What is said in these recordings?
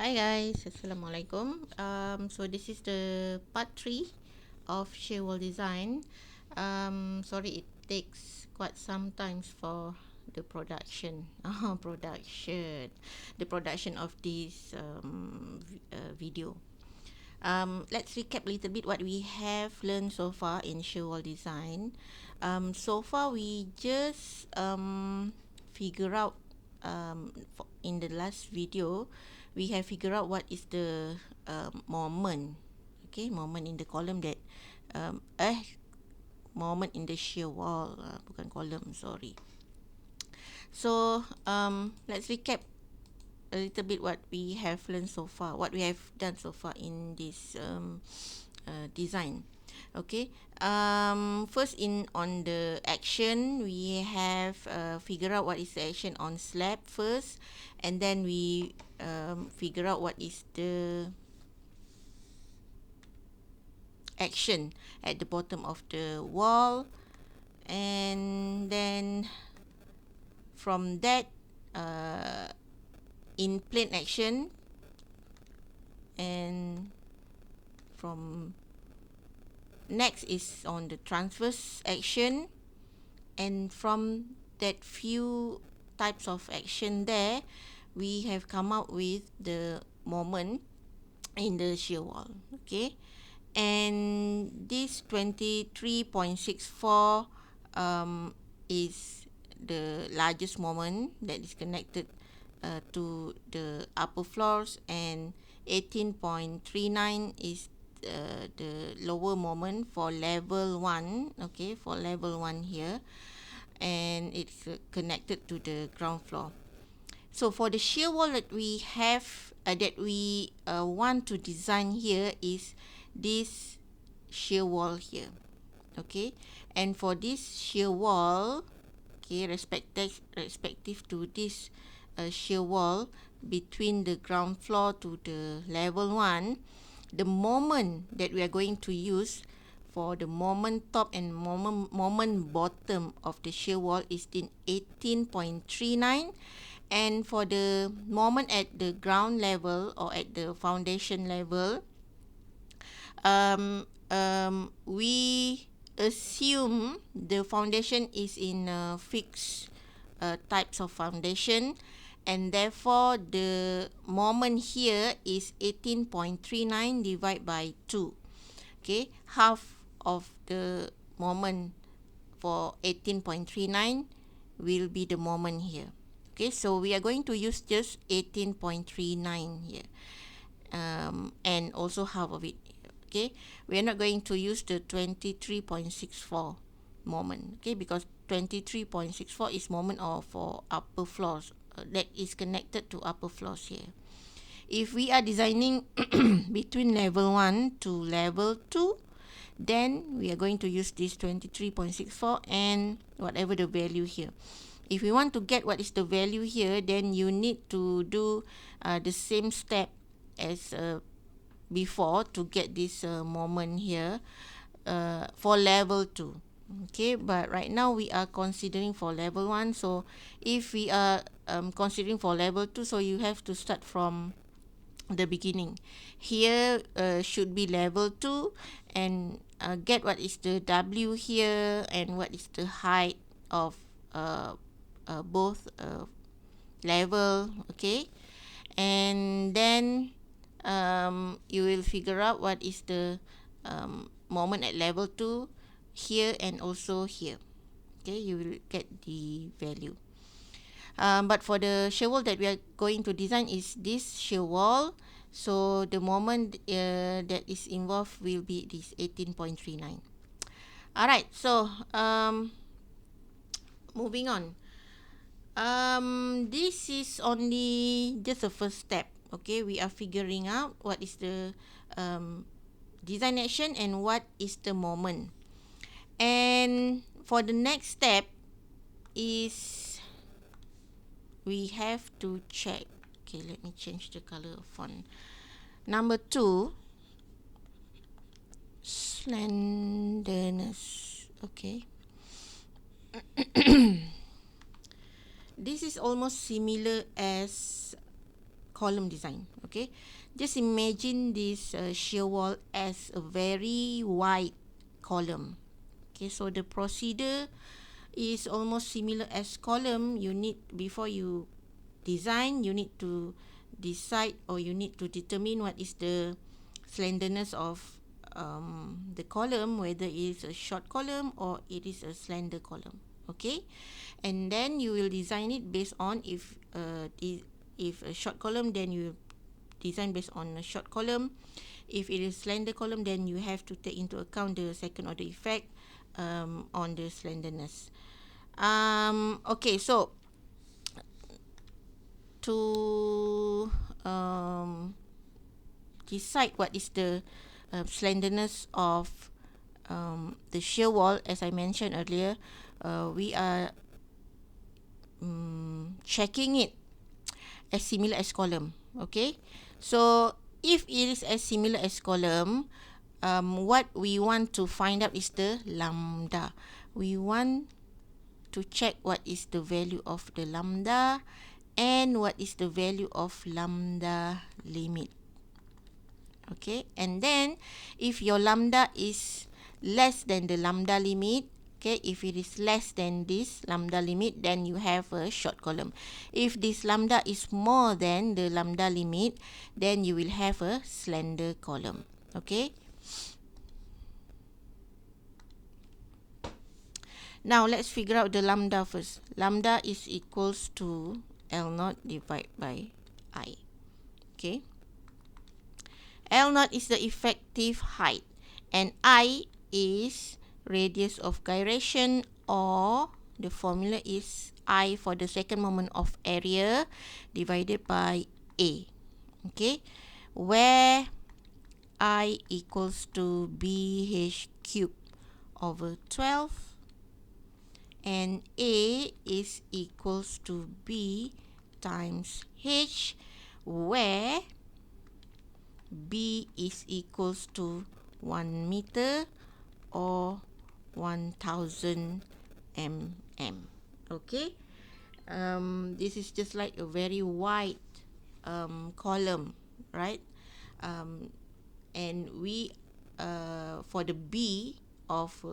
Hi guys, Assalamualaikum. So this is the part 3 of shear wall design. Sorry, it takes quite some time for the production, the production of this video. Let's recap a little bit what we have learned so far in shear wall design. So far we just figure out in the last video we have figured out what is the moment, okay, moment in the column that moment in the shear wall, bukan column, sorry. So let's recap a little bit what we have learned so far, what we have done so far in this design. Okay, first on the action, we have figure out what is the action on slab first, and then we figure out what is the action at the bottom of the wall, and then from that in plane action, and from next is on the transverse action, and from that few types of action there we have come up with the moment in the shear wall. Okay, and this 23.64 is the largest moment that is connected to the upper floors, and 18.39 is the lower moment for level 1. Okay, for level 1 here, and it's connected to the ground floor. So for the shear wall that we have that we want to design here is this shear wall here. Okay, and for this shear wall, okay, respective to this shear wall between the ground floor to the level 1, the moment that we are going to use for the moment top and moment bottom of the shear wall is in 18.39, and for the moment at the ground level or at the foundation level, we assume the foundation is in fixed types of foundation, and therefore the moment here is 18.39 divided by 2. Okay, half of the moment for 18.39 will be the moment here. Okay, so we are going to use just 18.39 here, and also half of it. Okay, we are not going to use the 23.64 moment. Okay, because 23.64 is moment of for upper floors that is connected to upper floors here. If we are designing between level 1 to level 2, then we are going to use this 23.64 and whatever the value here. If we want to get what is the value here, then you need to do the same step as before to get this moment here for level 2. Okay, but right now we are considering for level 1. So if we are considering for level 2, so you have to start from the beginning. Here should be level 2, and get what is the W here and what is the height of both level. Okay, and then you will figure out what is the moment at level 2 here and also here. Okay, you will get the value. But for the shear wall that we are going to design is this shear wall, so the moment that is involved will be this 18.39. Alright, so moving on. This is only just the first step. Okay, we are figuring out what is the design action and what is the moment. And for the next step is we have to check. Okay, let me change the color of font. Number 2, slenderness. Okay. This is almost similar as column design. Okay, just imagine this shear wall as a very wide column. Okay, so the procedure is almost similar as column. You need, before you design, you need to decide, or you need to determine what is the slenderness of the column, whether it is a short column or it is a slender column. Okay, and then you will design it based on, if a short column, then you design based on a short column. If it is slender column, then you have to take into account the second order effect on the slenderness. Okay, so to decide what is the slenderness of the shear wall, as I mentioned earlier, we are checking it as similar as column. Okay, so if it is as similar as column, what we want to find out is the lambda. We want to check what is the value of the lambda and what is the value of lambda limit. Okay, and then if your lambda is less than the lambda limit, okay, if it is less than this lambda limit, then you have a short column. If this lambda is more than the lambda limit, then you will have a slender column. Okay, now let's figure out the lambda first. Lambda is equals to L0 divided by I. Okay, L0 is the effective height and I is radius of gyration, or the formula is I for the second moment of area divided by A. Okay, where I equals to BH cubed over 12 and A is equals to B times H, where B is equals to 1 meter or 1000 mm. Okay, this is just like a very wide column, right? And we for the B of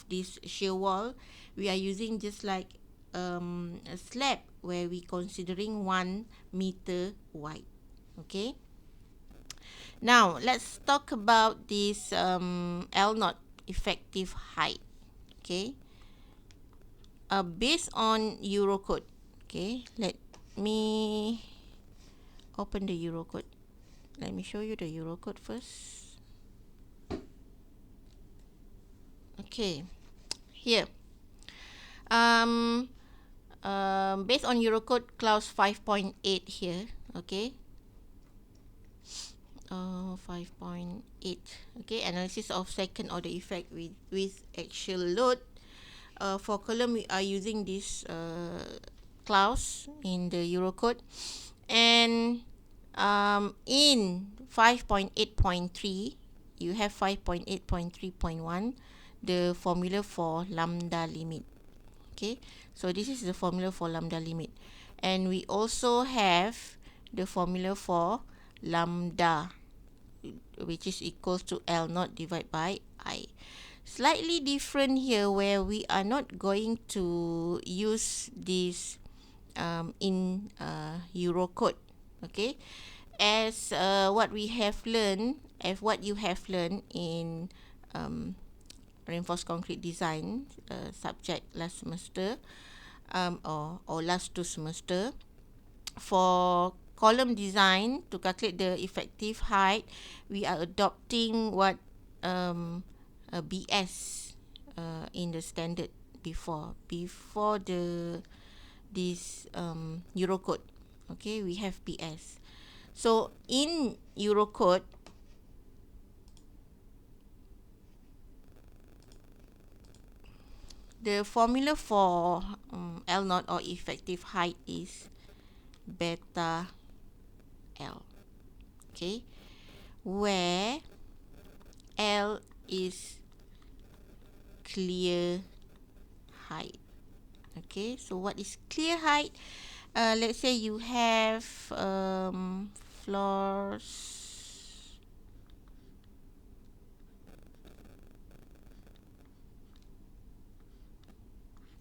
this shear wall, we are using just like a slab where we considering 1 meter wide. Okay, now let's talk about this L0 effective height. Okay, based on Eurocode. Okay, let me open the Eurocode. Let me show you the Eurocode first. Okay, here. Based on Eurocode clause 5.8 here. Okay. 5.8. Okay, analysis of second order effect with axial load. For column, we are using this clause in the Eurocode, and in 5.8.3, you have 5.8.3.1, the formula for lambda limit. Okay, so this is the formula for lambda limit, and we also have the formula for lambda, which is equals to L0 divided by I. Slightly different here, where we are not going to use this in Eurocode. Okay, as what we have learned, as what you have learned in reinforced concrete design subject last semester, or last 2 semester, for column design, to calculate the effective height, we are adopting what BS in the standard before this Eurocode. Okay, we have BS. So in Eurocode, the formula for L0 or effective height is beta L. Okay, where L is clear height. Okay, so what is clear height? let's say you have floors.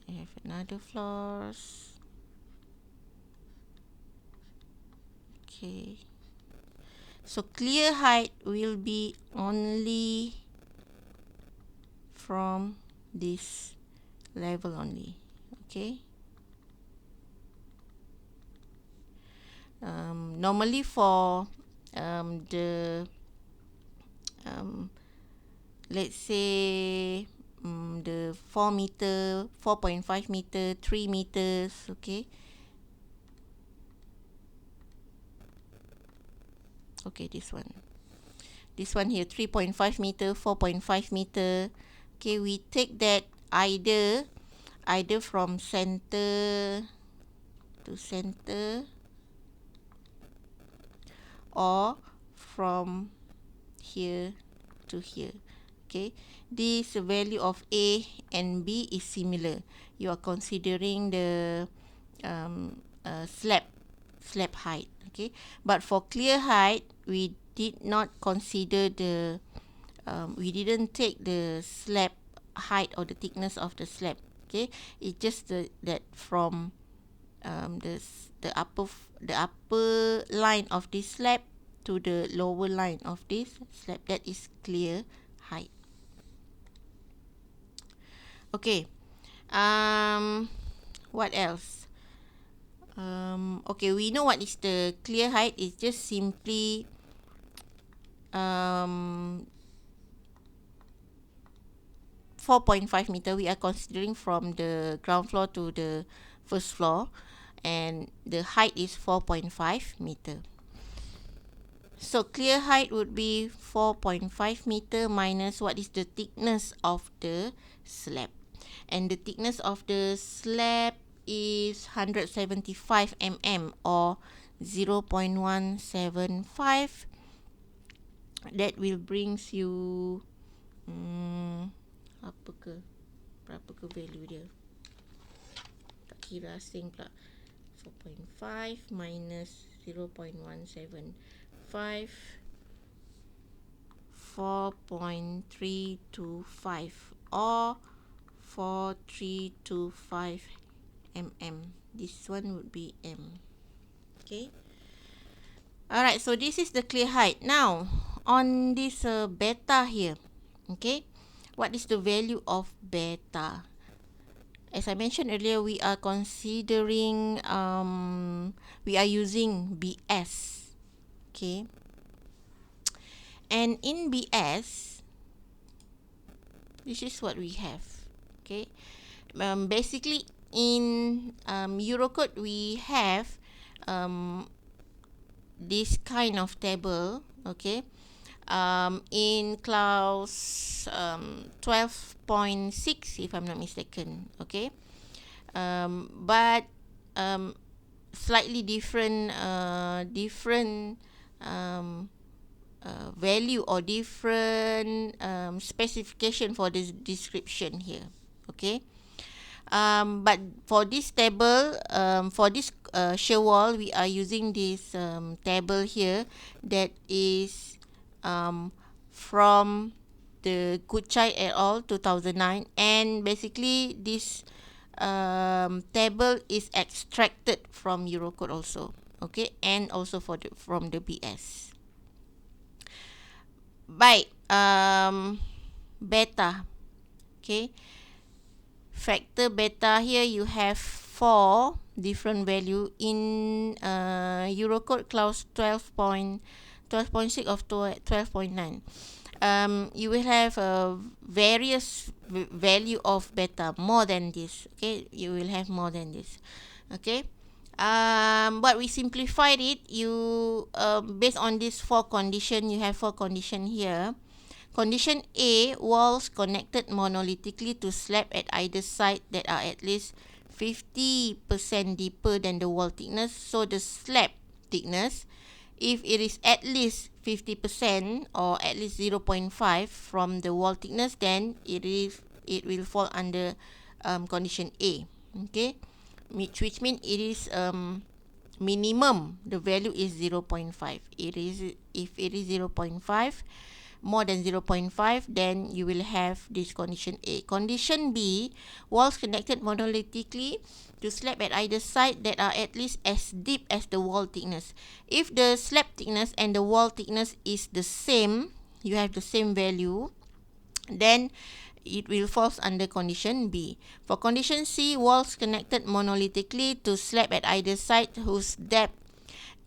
You have another floors. Okay. So clear height will be only from this level only. Okay. Normally for the let's say the 4 meter, 4.5 meter, 3 meters. Okay. Okay, this one here, 3.5 meter, 4.5 meter. Okay, we take that either from center to center or from here to here. Okay, this value of A and B is similar. You are considering the slab height. Okay, but for clear height, we did not consider the we didn't take the slab height or the thickness of the slab. Okay, it's just that from the upper line of this slab to the lower line of this slab, that is clear height. Okay, what else? Okay, we know what is the clear height. It's just simply 4.5 meter. We are considering from the ground floor to the first floor, and the height is 4.5 meter. So clear height would be 4.5 meter minus what is the thickness of the slab, and the thickness of the slab is 175 mm or 0.175. That will brings you berapa ke value dia, tak kira asing pula. 4.5 minus 0.175, 4.325 or 4325 mm. This one would be M. Okay. Alright, so this is the clear height. Now, on this beta here, okay, what is the value of beta? As I mentioned earlier, we are considering, we are using BS, okay, and in BS, this is what we have, okay. Basically, in Eurocode, we have this kind of table, okay. In clause 12.6, if I'm not mistaken, okay. But slightly different value or different specification for this description here, okay. But for this table, for this shear wall, we are using this table here that is from the Kuchai et al. 2009, and basically this table is extracted from Eurocode also, okay, and also from the BS. Baik, beta, okay. Factor beta here, you have 4 different value in Eurocode clause 12.6 of 12.9. You will have various value of beta, more than this, okay. You will have more than this, okay. But we simplified it. You based on this 4 condition, you have 4 condition here. Condition A, walls connected monolithically to slab at either side that are at least 50% deeper than the wall thickness. So the slab thickness, if it is at least 50% or at least 0.5 from the wall thickness, then it will fall under condition A. Okay. which means it is minimum, the value is 0.5. It is, if it is 0.5, more than 0.5, then you will have this condition A. Condition B, walls connected monolithically to slab at either side that are at least as deep as the wall thickness. If the slab thickness and the wall thickness is the same, you have the same value, then it will fall under condition B. For condition C, walls connected monolithically to slab at either side whose depth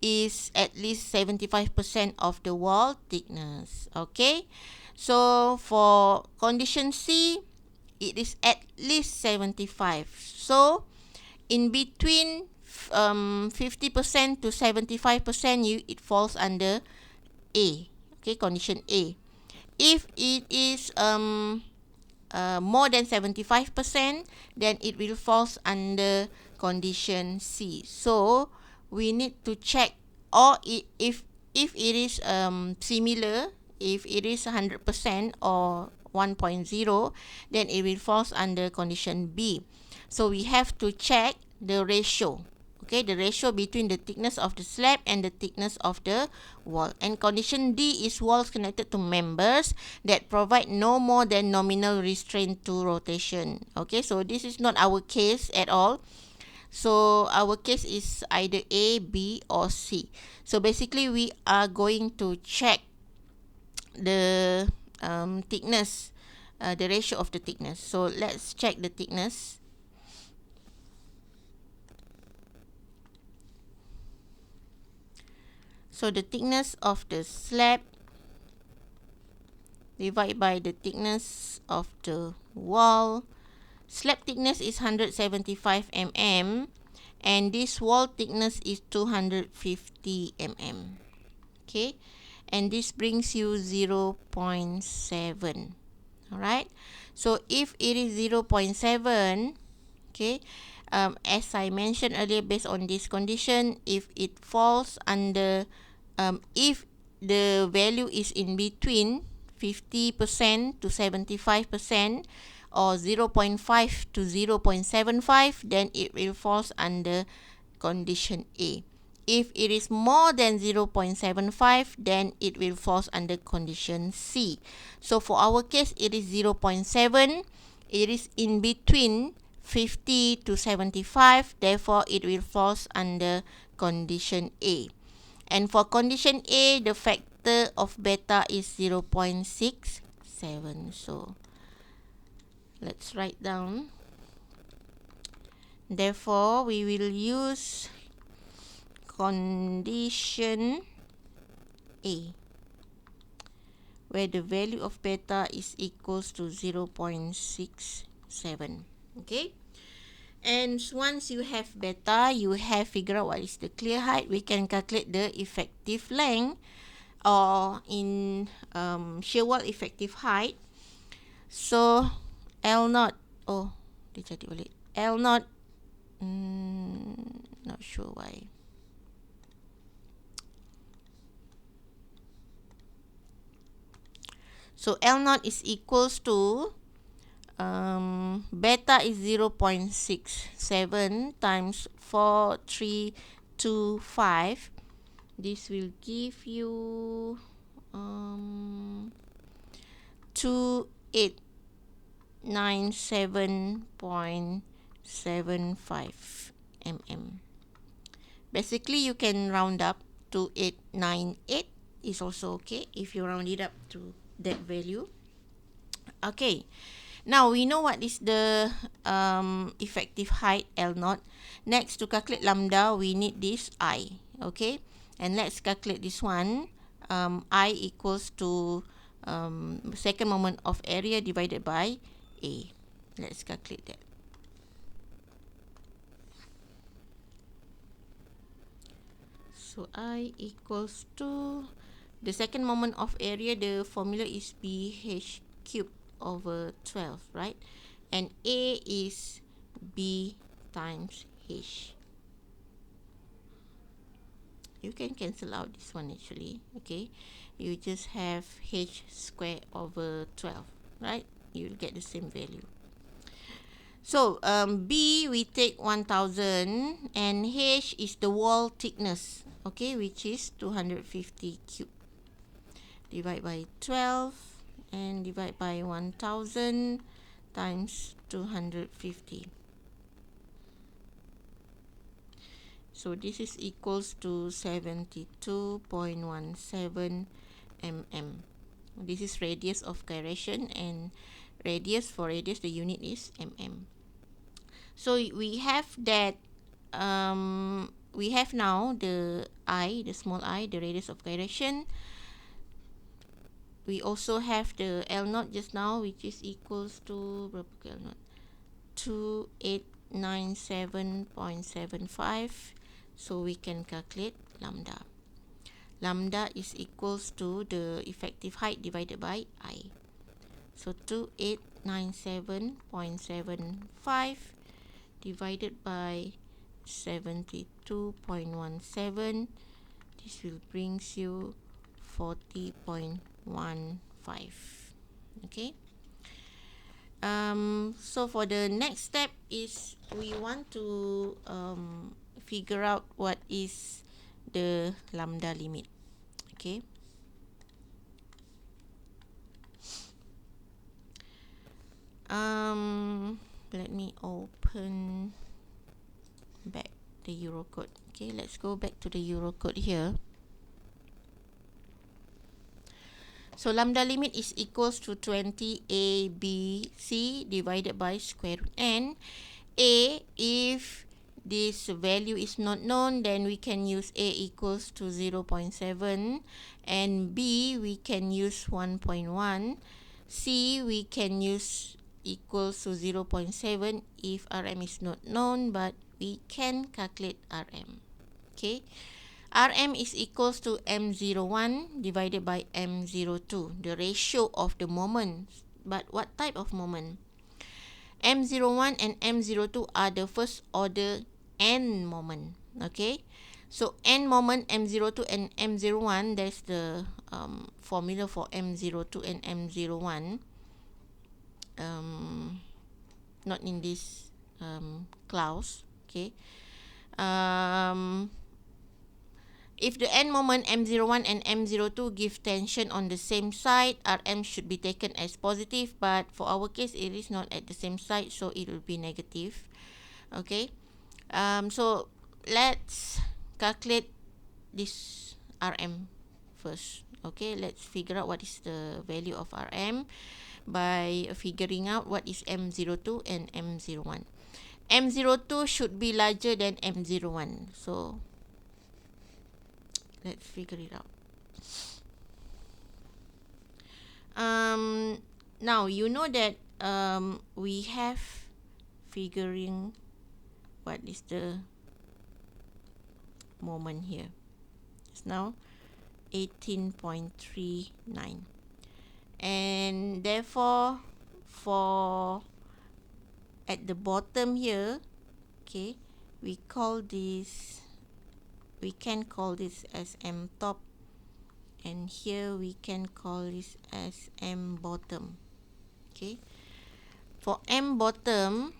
is at least 75% of the wall thickness. Okay, so for condition C, it is at least 75. So in between 50% to 75%, it falls under A. Okay, condition A. If it is more than 75%, then it will fall under condition C. So we need to check, or if it is similar, if it is 100% or 1.0, then it will fall under condition B. So we have to check the ratio. Okay, the ratio between the thickness of the slab and the thickness of the wall. And condition D is walls connected to members that provide no more than nominal restraint to rotation. Okay, so this is not our case at all. So our case is either A, B, or C. So basically we are going to check the thickness, the ratio of the thickness. So let's check the thickness. So the thickness of the slab divided by the thickness of the wall. Slab thickness is 175 mm and this wall thickness is 250 mm. Okay, and this brings you 0.7. Alright, so if it is 0.7, okay, as I mentioned earlier, based on this condition, if it falls under, if the value is in between 50% to 75%, or 0.5 to 0.75, then it will fall under condition A. If it is more than 0.75, then it will fall under condition C. So for our case, it is 0.7. It is in between 50 to 75, therefore it will fall under condition A. And for condition A, the factor of beta is 0.67. So let's write down. Therefore, we will use condition A, where the value of beta is equals to 0.67. Okay, and once you have beta, you have figured out what is the clear height. We can calculate the effective length, or in shear wall effective height. So L naught, oh dia jadi balik, L naught, not sure why. So L naught is equals to beta is 0.67 times 4325. This will give you 2897.75 mm. Basically, you can round up to 898 is also okay if you round it up to that value. Okay, now we know what is the effective height L naught. Next, to calculate lambda, we need this I. Okay, and let's calculate this one. I equals to second moment of area divided by A. Let's calculate that. So I equals to the second moment of area, the formula is BH cubed over 12, right? And A is B times H. You can cancel out this one actually, okay? You just have H squared over 12, right? You'll get the same value. So B we take 1000 and H is the wall thickness, okay, which is 250 cube. Divide by 12 and divide by 1000 times 250. So this is equals to 72.17 mm. This is radius of gyration, and radius, for radius the unit is mm. So we have that we have now the I, the small I, the radius of gyration. We also have the L naught just now, which is equals to berapa ke L naught? 2897.75. So we can calculate lambda. Lambda is equals to the effective height divided by I. So 2897.75 divided by 72.17. This will brings you 40.15. Okay. So for the next step is we want to figure out what is the lambda limit. Okay. Let me open back the Eurocode. Okay, let's go back to the Eurocode here. So lambda limit is equals to 20 ABC divided by square root n. A, if this value is not known, then we can use A equals to 0.7, and B we can use 1.1. C we can use equals to 0.7 if RM is not known, but we can calculate RM. Okay. RM is equals to M01 divided by M02, the ratio of the moments. But what type of moment? M01 and M02 are the first order n moment. Okay, so n moment M02 and M01, there's the formula for M02 and M01. Not in this clause. Okay. If the n moment M01 and M02 give tension on the same side, Rm should be taken as positive, but for our case it is not at the same side, so it will be negative. Okay. So let's calculate this Rm first. Okay, let's figure out what is the value of Rm by figuring out what is M02 and M01. M02 should be larger than M01, so let's figure it out. Now you know that we have figuring what is the moment here. It's now 18.39, and therefore for at the bottom here, okay, we can call this as M top, and here we can call this as M bottom. Okay, for M bottom,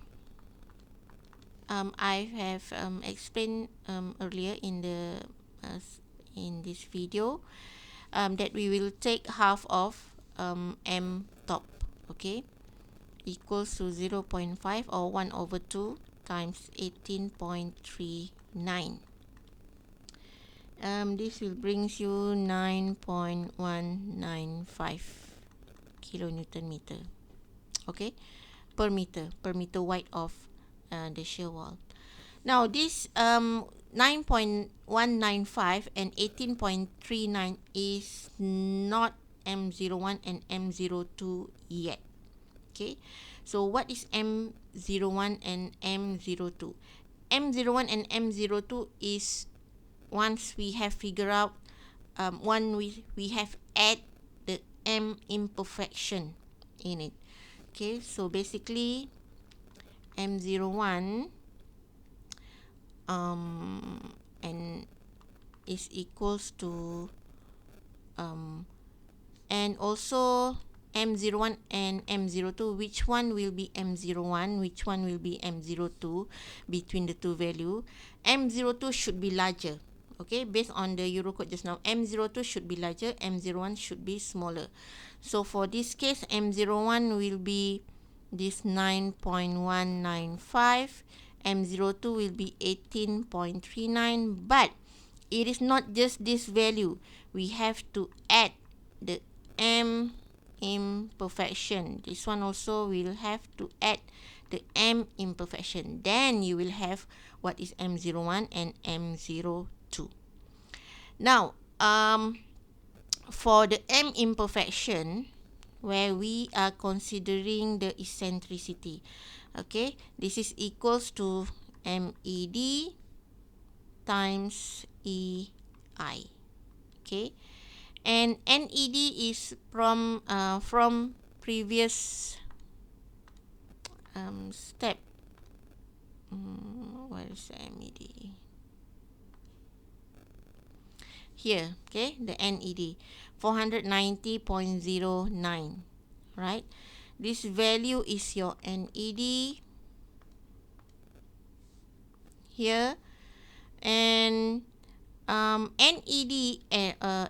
I have explained earlier in this video that we will take half of M top, okay, equals to 0.5 or 1/2 times 18.39. This will brings you 9.195 kilonewton meter, okay, per meter wide of the shear wall. Now this 9.195 and 18.39 is not M01 and M02 yet. Okay, so what is M01 and M02? M01 and M02 is once we have figured out we have add the M imperfection in it. Okay, so basically M01 and is equals to and also M01 and M02, which one will be M01, which one will be M02 between the two value. M02 should be larger. Okay, based on the Eurocode just now, M02 should be larger, M01 should be smaller. So for this case, M01 will be this 9.195, M02 will be 18.39, but it is not just this value. We have to add the M imperfection. This one also will have to add the M imperfection. Then you will have what is M01 and M02. Now, for the M imperfection, where we are considering the eccentricity, okay, this is equals to MED times EI, okay, and NED is from previous step. What is MED? Here, okay, the NED 490.09, right? This value is your NED here, and NED EI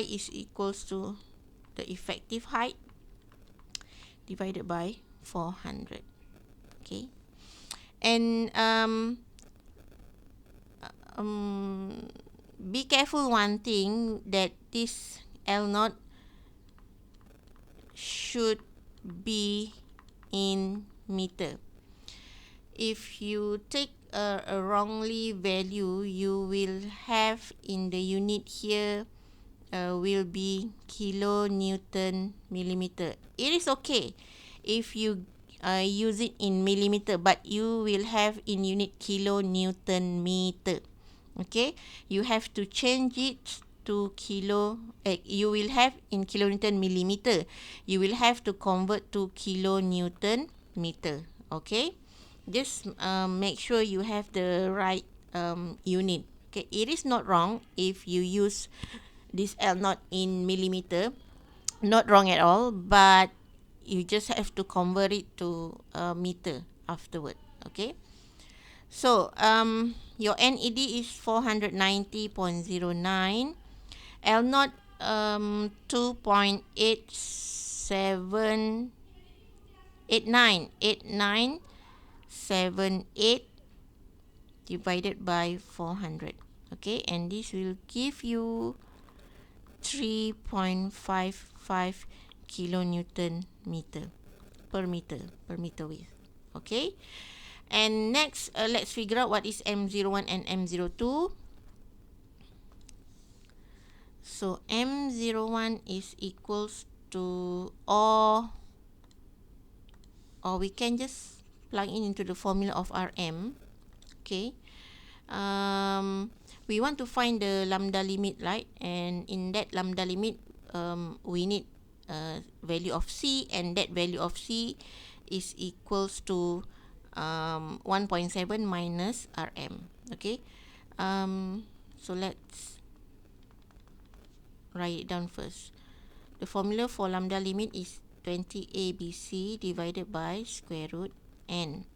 is equals to the effective height divided by 400. Okay, and be careful one thing, that this L0 should be in meter. If you take a wrongly value, you will have in the unit here will be kilonewton millimeter. It is okay if you use it in millimeter, but you will have in unit kilonewton meter. Okay, you have to change it to you will have in kilonewton millimeter. You will have to convert to kilonewton meter. Okay, just make sure you have the right unit. Okay, it is not wrong if you use this L0 in millimeter, not wrong at all, but you just have to convert it to meter afterward. Okay, so your NED is 490.09, L0 2.8978 divided by 400. Okay, and this will give you 3.55 kilonewton per meter width. Okay, and next let's figure out what is M01 and M02. So M01 is equals to, or we can just plug in into the formula of Rm. Okay, we want to find the lambda limit, right? And in that lambda limit, we need value of C, and that value of C is equals to 1.7 minus Rm. Okay, so let's write it down first. The formula for lambda limit is 20abc divided by square root n,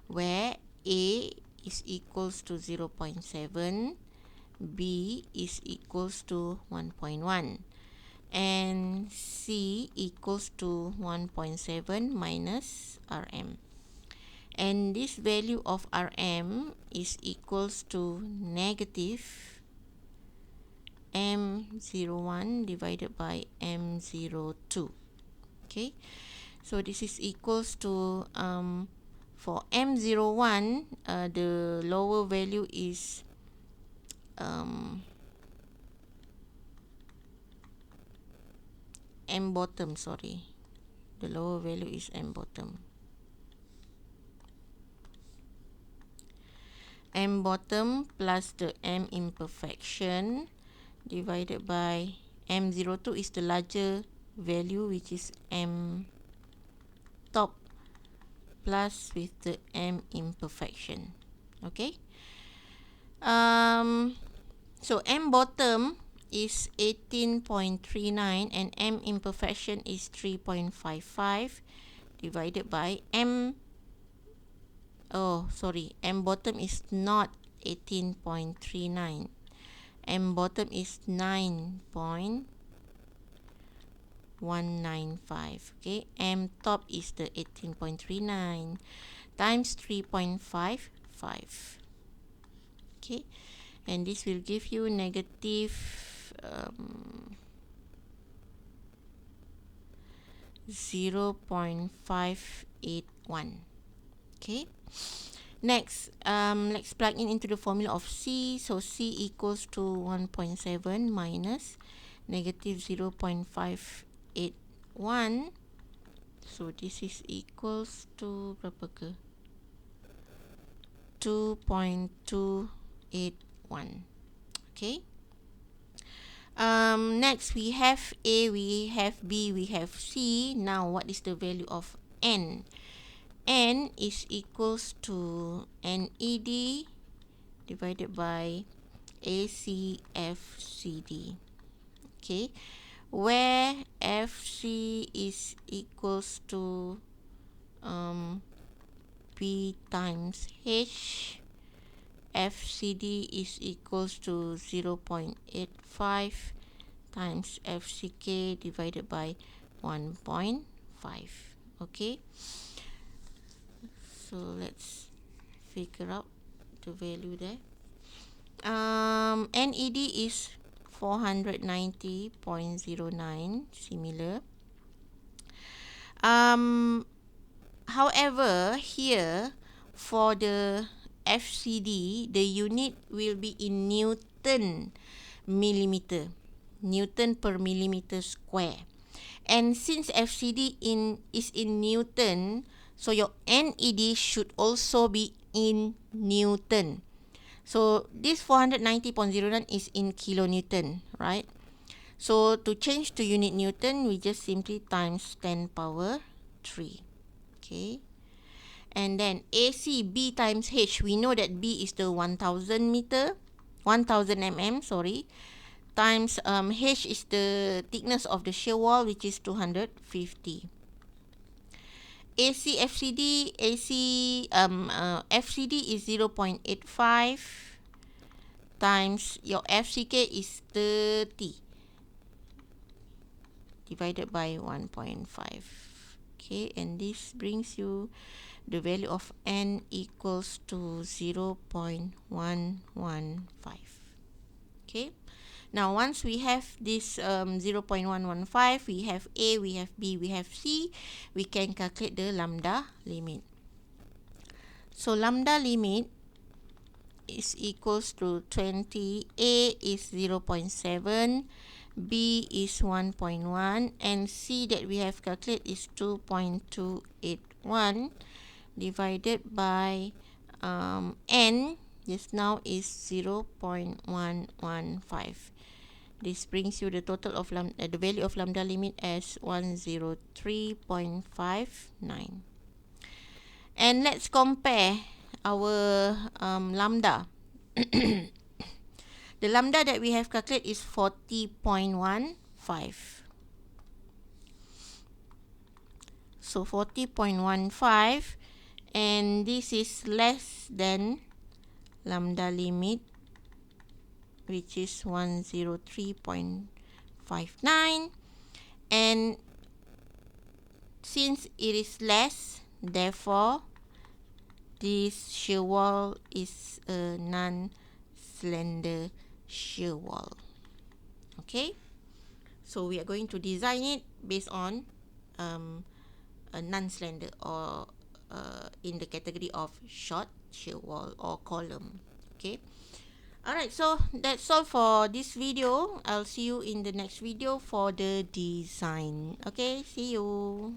where A is equals to 0.7, B is equals to 1.1, and C equals to 1.7 minus Rm. And this value of Rm is equals to negative M01 divided by M02. Okay, so this is equals to for M01, the lower value is M bottom, sorry, the lower value is M bottom. M bottom plus the M imperfection divided by M02 is the larger value, which is M top plus with the M imperfection. Okay, so M bottom is 18.39 and M imperfection is 3.55 divided by M. Oh, sorry. M bottom is not 18.39. M bottom is 9.195. Okay. M top is the 18.39 times 3.55. Okay. And this will give you negative 0.581. Okay. Next, let's plug in into the formula of C. So C equals to 1.7 minus negative 0.581. So this is equals to berapa ke? 2.281. Okay. Next we have A, we have B, we have C. Now what is the value of N? N is equals to NED divided by ACFCD. Okay, where FC is equals to P times H, FCD is equals to 0.85 times FCK divided by 1.5. Okay, so let's figure out the value there. NED is 490.09, similar. However, here for the FCD, the unit will be in Newton millimeter, Newton per millimeter square. And since FCD is in Newton, so your NED should also be in Newton. So this 490.09 is in kilonewton, right? So to change to unit Newton, we just simply times 10 power 3. Okay. And then AC, B times H. We know that B is the 1000 mm, sorry. Times H is the thickness of the shear wall, which is 250. FCD is 0.85 times your FCK is 30 divided by 1.5. Okay, and this brings you the value of N equals to 0.115. Okay. Now, once we have this 0.115, we have A, we have B, we have C, we can calculate the lambda limit. So, lambda limit is equals to 20. A is 0.7, B is 1.1, and C that we have calculated is 2.281 divided by N just now is 0.115. This brings you the total of the value of lambda limit as 103.59. And let's compare our lambda. The lambda that we have calculated is 40.15. So 40.15, and this is less than lambda limit, which is 103.59, and since it is less, therefore this shear wall is a non-slender shear wall. Okay, so we are going to design it based on a non-slender, or in the category of short shear wall or column. Okay. Alright, so that's all for this video. I'll see you in the next video for the design. Okay, see you.